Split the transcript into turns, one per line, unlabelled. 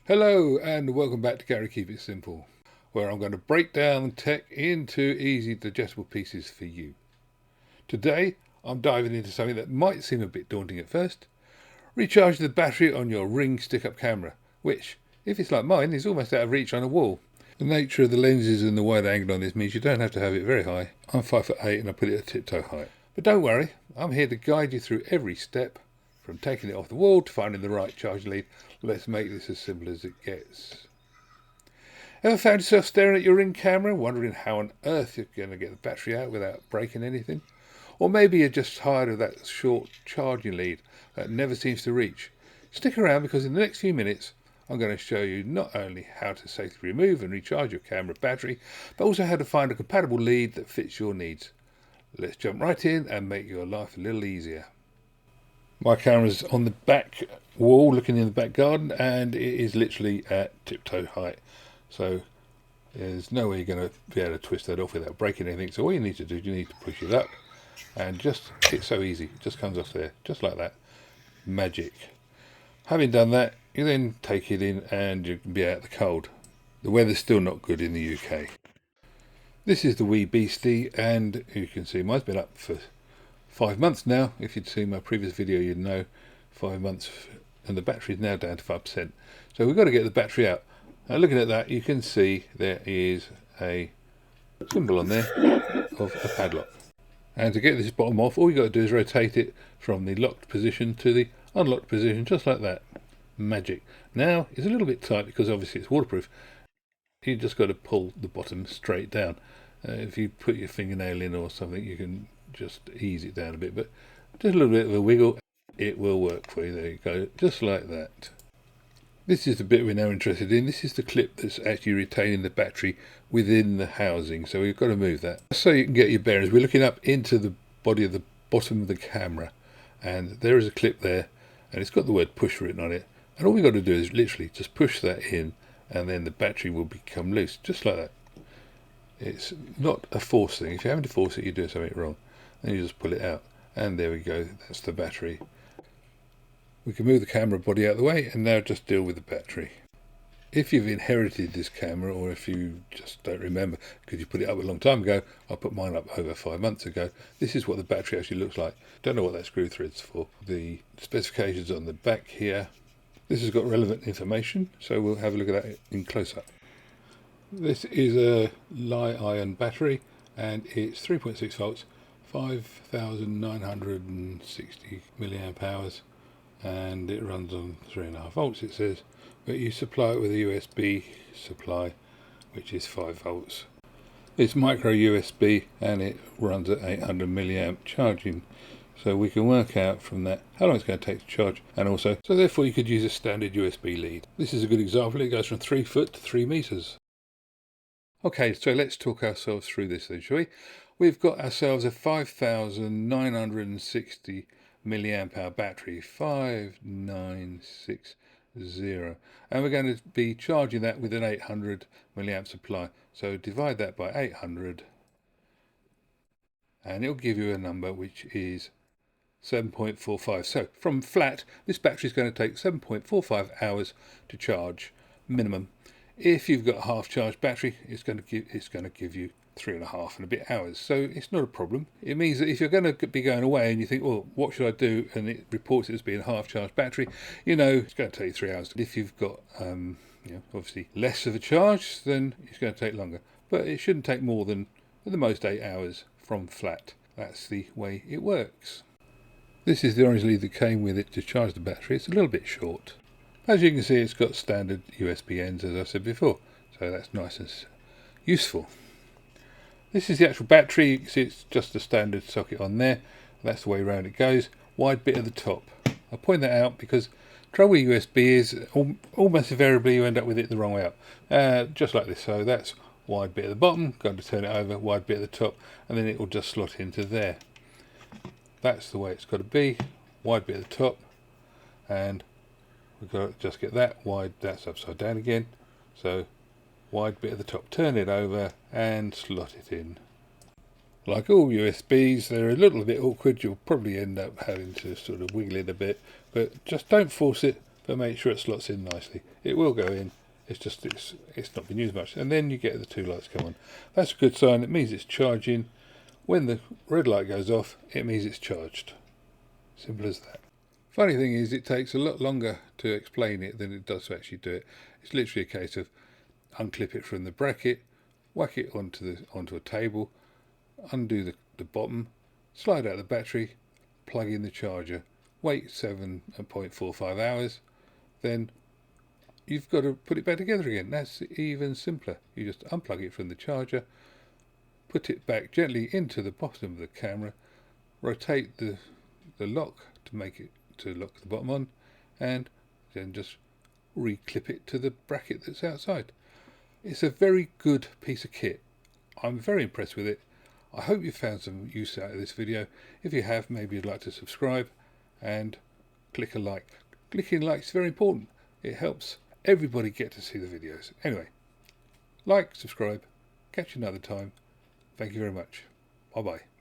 Hello and welcome back to Gary Keep It Simple, where I'm going to break down tech into easy digestible pieces for you. Today I'm diving into something that might seem a bit daunting at first: recharging the battery on your Ring stick-up camera, which, if it's like mine, is almost out of reach on a wall. The nature of the lenses and the wide angle on this means you don't have to have it very high. I'm 5'8" and I put it at tip-toe height. But don't worry, I'm here to guide you through every step, from taking it off the wall to finding the right charging lead. Let's make this as simple as it gets. Ever found yourself staring at your Ring camera, wondering how on earth you're going to get the battery out without breaking anything? Or maybe you're just tired of that short charging lead that never seems to reach. Stick around, because in the next few minutes I'm going to show you not only how to safely remove and recharge your camera battery, but also how to find a compatible lead that fits your needs. Let's jump right in and make your life a little easier. My camera's on the back wall looking in the back garden, and it is literally at tiptoe height, so there's no way you're going to be able to twist that off without breaking anything. So all you need to do, you need to push it up, and it's so easy, it just comes off there just like that. Magic. Having done that, you then take it in and you can be out the cold. The weather's still not good in the UK. This is the wee beastie, and you can see mine's been up for 5 months now. If you'd seen my previous video, you'd know 5 months, and the battery is now down to 5%. So we've got to get the battery out. Now, looking at that, you can see there is a symbol on there of a padlock. And to get this bottom off, all you've got to do is rotate it from the locked position to the unlocked position, just like that. Magic. Now, it's a little bit tight because obviously it's waterproof. You just got to pull the bottom straight down. If you put your fingernail in or something, you can just ease it down a bit, but just a little bit of a wiggle, it will work for you. There you go, just like that. This is the bit we're now interested in. This is the clip that's actually retaining the battery within the housing, so we've got to move that so you can get your bearings. We're looking up into the body of the bottom of the camera, and there is a clip there, and it's got the word push written on it, and all we've got to do is literally just push that in, and then the battery will become loose, just like that. It's not a force thing. If you're having to force it, you're doing something wrong. Then you just pull it out, and there we go, that's the battery. We can move the camera body out of the way, and now just deal with the battery. If you've inherited this camera, or if you just don't remember because you put it up a long time ago, I put mine up over 5 months ago, this is what the battery actually looks like. Don't know what that screw thread's for. The specifications on the back here. This has got relevant information, so we'll have a look at that in close-up. This is a Li-ion battery, and it's 3.6 volts, 5,960 milliamp hours, and it runs on 3.5 volts, it says, but you supply it with a USB supply, which is 5 volts. It's micro USB, and it runs at 800 milliamp charging, so we can work out from that how long it's going to take to charge, and also, so therefore you could use a standard USB lead. This is a good example. It goes from 3 foot to 3 meters. Okay, so let's talk ourselves through this then, shall we? We've got ourselves a 5,960 milliamp hour battery, 5960, and we're going to be charging that with an 800 milliamp supply. So divide that by 800, and it'll give you a number which is 7.45. So from flat, this battery is going to take 7.45 hours to charge minimum. If you've got a half charged battery, it's going to give you 3.5 and a bit hours. So it's not a problem. It means that if you're going to be going away and you think, well, what should I do? And it reports it as being a half charged battery, you know, it's going to take you 3 hours. If you've got, obviously less of a charge, then it's going to take longer. But it shouldn't take more than, at the most, 8 hours from flat. That's the way it works. This is the orange lead that came with it to charge the battery. It's a little bit short. As you can see, it's got standard USB ends, as I said before, so that's nice and useful. This is the actual battery. You can see it's just a standard socket on there. That's the way around it goes. Wide bit at the top. I point that out because trouble with USB is almost invariably you end up with it the wrong way up. Just like this. So that's wide bit at the bottom, going to turn it over, wide bit at the top, and then it will just slot into there. That's the way it's got to be. Wide bit at the top, and we've got to just get that wide, that's upside down again, so wide bit at the top, turn it over and slot it in. Like all USBs, they're a little bit awkward. You'll probably end up having to sort of wiggle it a bit, but just don't force it. but make sure it slots in nicely. It will go in, it's just it's not been used much. And then you get the two lights come on. That's a good sign. It means it's charging. When the red light goes off, it means it's charged. Simple as that. Funny thing is, it takes a lot longer to explain it than it does to actually do it. It's literally a case of unclip it from the bracket, whack it onto a table, undo the bottom, slide out the battery, plug in the charger, wait 7.45 hours, then you've got to put it back together again. That's even simpler. You just unplug it from the charger, put it back gently into the bottom of the camera, rotate the lock to lock the bottom on, and then just re-clip it to the bracket that's outside. It's a very good piece of kit. I'm very impressed with it. I hope you found some use out of this video. If you have, maybe you'd like to subscribe and click a like. Clicking like is very important. It helps everybody get to see the videos. Anyway, like, subscribe, catch you another time. Thank you very much. Bye bye.